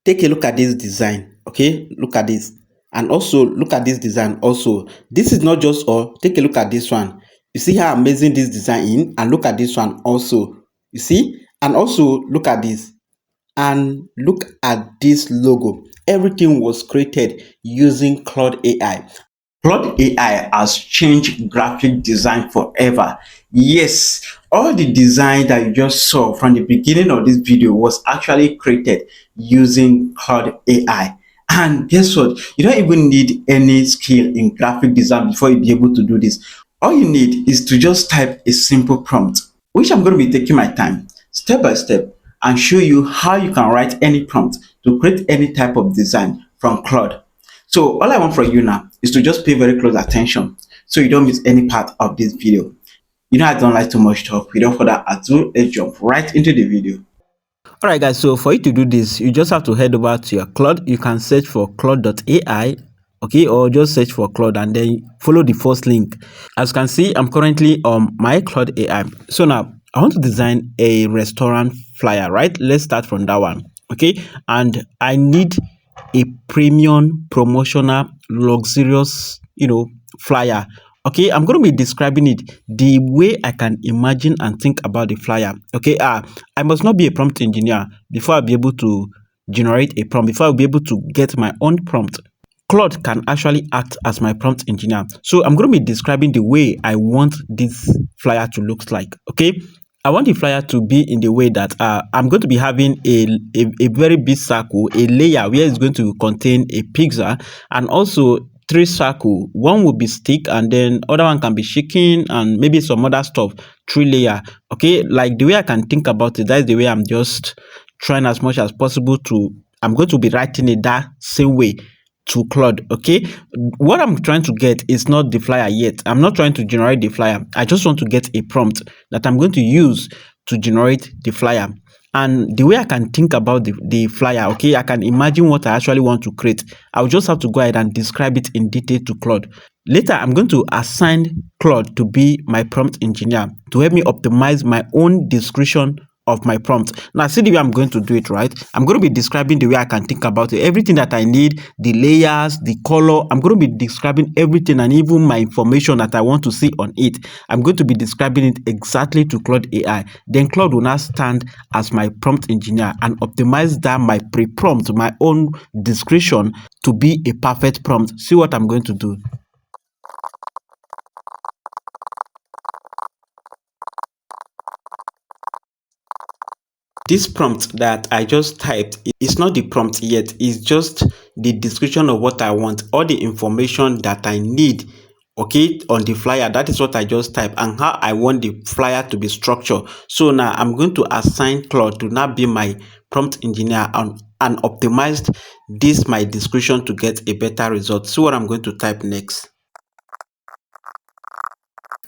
take a look at this design. Okay, look at this, and also look at this design. Also, this is not just all. Take a look at this one. You see how amazing this design is, and look at this one also. You see, and also look at this, and look at this logo. Everything was created using Claude AI. Claude AI has changed graphic design forever. Yes, all the design that you just saw from the beginning of this video was actually created using Claude AI. And guess what? You don't even need any skill in graphic design before you be able to do this. All you need is to just type a simple prompt, which I'm going to be taking my time, step by step, and show you how you can write any prompt to create any type of design from Claude. So all I want from you now is to just pay very close attention so you don't miss any part of this video. You know I don't like too much talk. Without further ado, let's jump right into the video. Alright guys, so for you to do this, you just have to head over to your Claude. You can search for Claude.ai, okay, or just search for Claude and then follow the first link. As you can see, I'm currently on my Claude AI. So now I want to design a restaurant flyer, right? Let's start from that one, okay? And I need a premium promotional luxurious flyer. Okay, I'm going to be describing it the way I can imagine and think about the flyer. Okay, I must not be a prompt engineer before I'll be able to generate a prompt, before I'll be able to get my own prompt. Claude can actually act as my prompt engineer. So I'm going to be describing the way I want this flyer to look like. Okay, I want the flyer to be in the way that I'm going to be having a very big circle, a layer where it's going to contain a pizza, and also three circle. One will be stick, and then other one can be chicken, and maybe some other stuff. Three layer. Okay, like the way I can think about it, that's the way I'm just trying as much as possible to. I'm going to be writing it that same way to Claude. Okay, what I'm trying to get is not the flyer yet. I'm not trying to generate the flyer. I just want to get a prompt that I'm going to use to generate the flyer. And the way I can think about the flyer, okay, I can imagine what I actually want to create. I'll just have to go ahead and describe it in detail to Claude. Later, I'm going to assign Claude to be my prompt engineer to help me optimize my own description of my prompt. Now see the way I'm going to do it, right? I'm going to be describing the way I can think about it, everything that I need, the layers, the color. I'm going to be describing everything, and even my information that I want to see on it. I'm going to be describing it exactly to Claude AI. Then Claude will now stand as my prompt engineer and optimize that my pre-prompt, my own description, to be a perfect prompt. See what I'm going to do. This prompt that I just typed is not the prompt yet. It's just the description of what I want, all the information that I need, okay, on the flyer. That is what I just typed, and how I want the flyer to be structured. So now I'm going to assign Claude to now be my prompt engineer and optimized this my description to get a better result. See what I'm going to type next.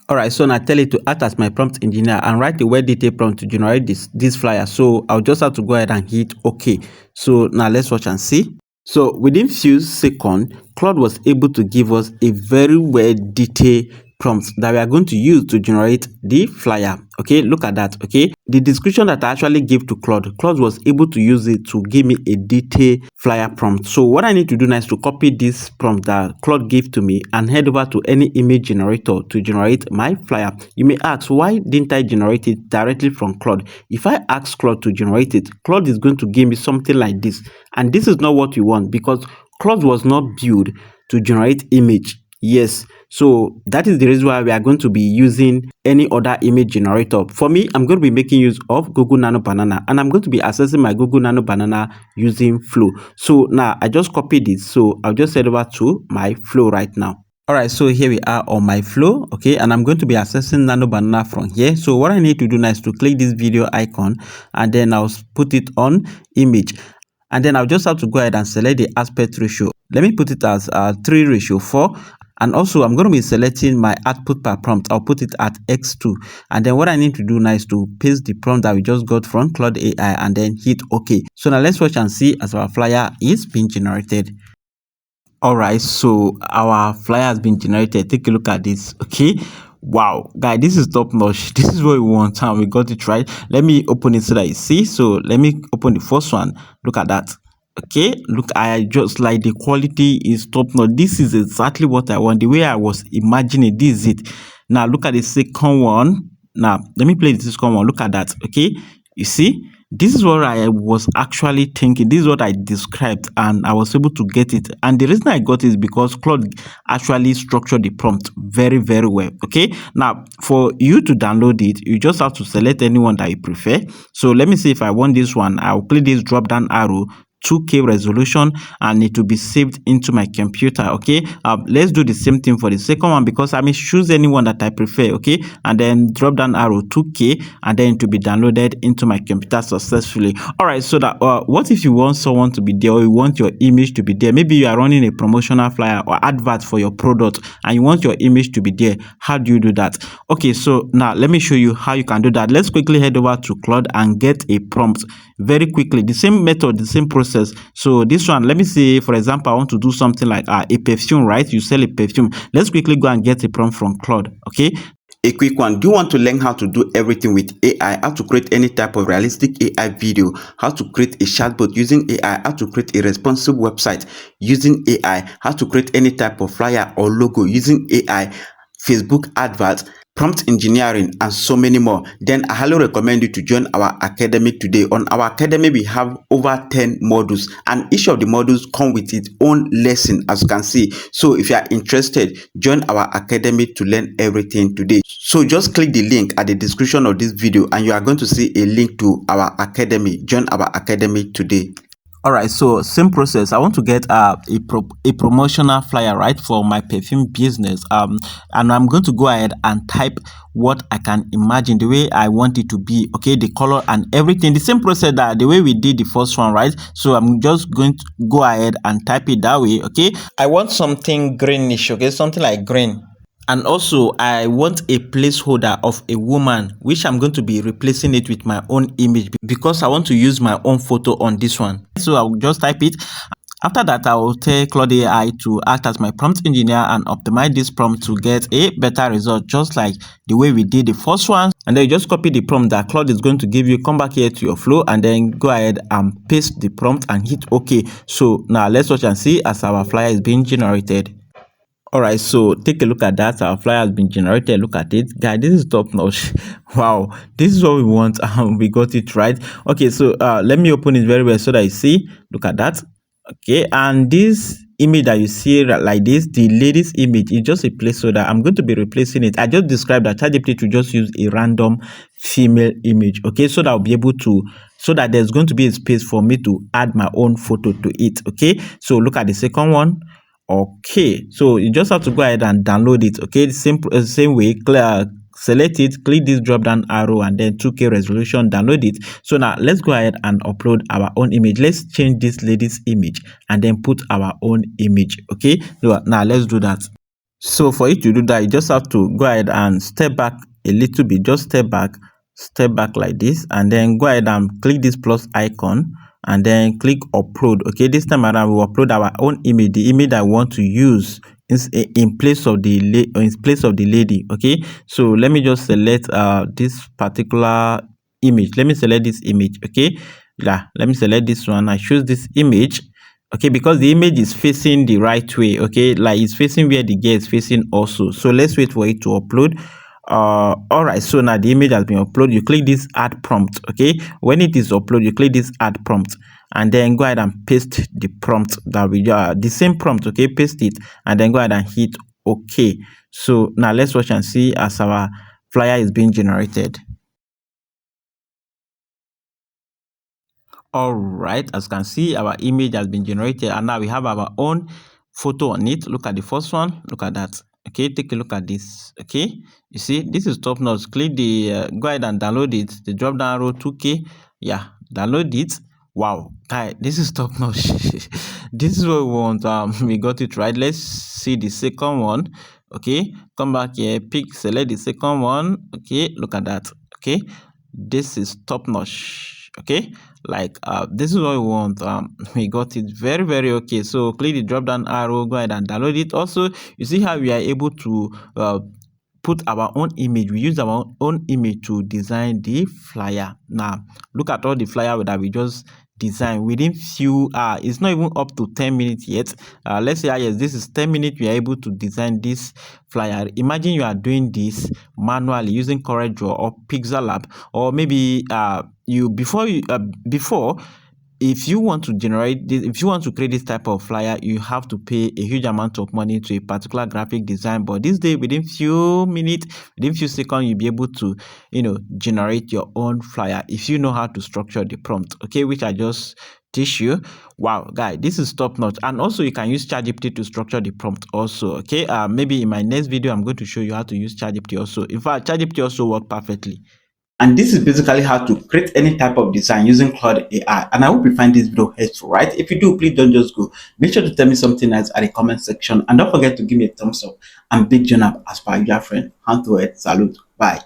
Alright, so now tell it to act as my prompt engineer and write a well-detailed prompt to generate this flyer. So I'll just have to go ahead and hit OK. So now let's watch and see. So within few seconds, Claude was able to give us a very well-detailed prompt that we are going to use to generate the flyer. Okay, look at that. Okay, the description that I actually gave to Claude was able to use it to give me a detailed flyer prompt. So what I need to do now is to copy this prompt that Claude gave to me and head over to any image generator to generate my flyer. You may ask, why didn't I generate it directly from Claude? If I ask Claude to generate it, Claude is going to give me something like this, and this is not what you want, because Claude was not built to generate image. Yes, so that is the reason why we are going to be using any other image generator. For me, I'm going to be making use of Google Nano Banana, and I'm going to be accessing my Google Nano Banana using Flow. So now I just copied this, so I'll just head over to my Flow right now. Alright, so here we are on my Flow, okay, and I'm going to be accessing Nano Banana from here. So what I need to do now is to click this video icon, and then I'll put it on image. And then I'll just have to go ahead and select the aspect ratio. Let me put it as 3:4. And also, I'm going to be selecting my output per prompt. I'll put it at X2. And then what I need to do now is to paste the prompt that we just got from Claude AI and then hit OK. So now let's watch and see as our flyer is being generated. Alright, so our flyer has been generated. Take a look at this. Okay. Wow, guys, this is top notch. This is what we want, and we got it right. Let me open it so that you see. So let me open the first one. Look at that. Okay, look, I just like the quality is top notch. This is exactly what I want. The way I was imagining, this is it. Now look at the second one. Now let me play the second one. Look at that. Okay, you see, this is what I was actually thinking. This is what I described, and I was able to get it. And the reason I got it is because Claude actually structured the prompt very, very well. Okay, now for you to download it, you just have to select anyone that you prefer. So let me see if I want this one. I'll click this drop down arrow, 2K resolution, and it will be saved into my computer. Okay, let's do the same thing for the second one, because I may choose anyone that I prefer. Okay, and then drop down arrow 2K, and then it will be downloaded into my computer successfully. All right, so that what if you want someone to be there, or you want your image to be there? Maybe you are running a promotional flyer or advert for your product and you want your image to be there. How do you do that? Okay, so now let me show you how you can do that. Let's quickly head over to Claude and get a prompt very quickly. The same method, the same process. So this one, let me say, for example, I want to do something like a perfume, right? You sell a perfume. Let's quickly go and get a prompt from Claude. Okay, a quick one. Do you want to learn how to do everything with AI? How to create any type of realistic AI video? How to create a chatbot using AI? How to create a responsive website using AI? How to create any type of flyer or logo using AI? Facebook adverts, prompt engineering, and so many more? Then I highly recommend you to join our academy today. On our academy, we have over 10 modules, and each of the modules come with its own lesson, as you can see. So if you are interested, join our academy to learn everything today. So just click the link at the description of this video and you are going to see a link to our academy. Join our academy today. All right, so same process. I want to get a promotional flyer, right, for my perfume business. And I'm going to go ahead and type what I can imagine, the way I want it to be. Okay, the color and everything. The same process that the way we did the first one, right? So I'm just going to go ahead and type it that way. Okay, I want something greenish. Okay, something like green. And also, I want a placeholder of a woman, which I'm going to be replacing it with my own image because I want to use my own photo on this one. So I'll just type it. After that, I will tell Claude AI to act as my prompt engineer and optimize this prompt to get a better result, just like the way we did the first one. And then you just copy the prompt that Claude is going to give you, come back here to your flow, and then go ahead and paste the prompt and hit OK. So now let's watch and see as our flyer is being generated. All right, so take a look at that. Our flyer has been generated. Look at it, guys. This is top notch. Wow, this is what we want. We got it right. Okay, so let me open it very well so that you see. Look at that. Okay, and this image that you see like this, the lady's image, is just a placeholder. I'm going to be replacing it. I just described that ChatGPT to just use a random female image. Okay, so that I'll be able to, so that there's going to be a space for me to add my own photo to it. Okay, so look at the second one. Okay, so you just have to go ahead and download it. Okay, same way, select it, click this drop down arrow, and then 2K resolution, download it. So now let's go ahead and upload our own image. Let's change this lady's image and then put our own image. Okay, so now let's do that. So for you to do that, you just have to go ahead and step back a little bit. Just step back like this, and then go ahead and click this plus icon and then click upload. Okay, this time around we'll upload our own image, the image I want to use in place of the lady. Okay, so let me just select this particular image. Let me select this image. Okay, yeah, let me select this one. I choose this image. Okay, because the image is facing the right way. Okay, like it's facing where the gear is facing also. So let's wait for it to upload. All right, so now the image has been uploaded. You click this add prompt. Okay, when it is uploaded, you click this add prompt and then go ahead and paste the prompt that we the same prompt. Okay, paste it and then go ahead and hit OK. So now let's watch and see as our flyer is being generated. All right, as you can see, our image has been generated and now we have our own photo on it. Look at the first one. Look at that. Okay, take a look at this. Okay, you see this is top notch. Click the go ahead and download it, the drop down arrow 2K. Yeah, download it. Wow, guy, this is top notch. This is what we want. We got it right. Let's see the second one. Okay, come back here, select the second one. Okay, look at that. Okay, this is top notch. Okay, like this is what we want. We got it very okay. So click the drop down arrow, go ahead and download it. Also, you see how we are able to put our own image. We use our own image to design the flyer. Now look at all the flyer that we just design within few hours. It's not even up to 10 minutes yet. Let's say yes, this is 10 minutes. You are able to design this flyer. Imagine you are doing this manually using CorelDRAW or Pixel Lab, or maybe you before if you want to generate this, if you want to create this type of flyer, you have to pay a huge amount of money to a particular graphic design. But this day, within few minutes, within few seconds, you'll be able to, generate your own flyer if you know how to structure the prompt. Okay, which I just teach you. Wow, guy, this is top notch. And also, you can use ChatGPT to structure the prompt also. Okay, maybe in my next video, I'm going to show you how to use ChatGPT also. In fact, ChatGPT also works perfectly. And this is basically how to create any type of design using Claude AI. And I hope you find this video helpful, right? If you do, please don't just go. Make sure to tell me something else at the comment section. And don't forget to give me a thumbs up. I'm Big JohnAb as per your friend. Hand to head. Salute. Bye.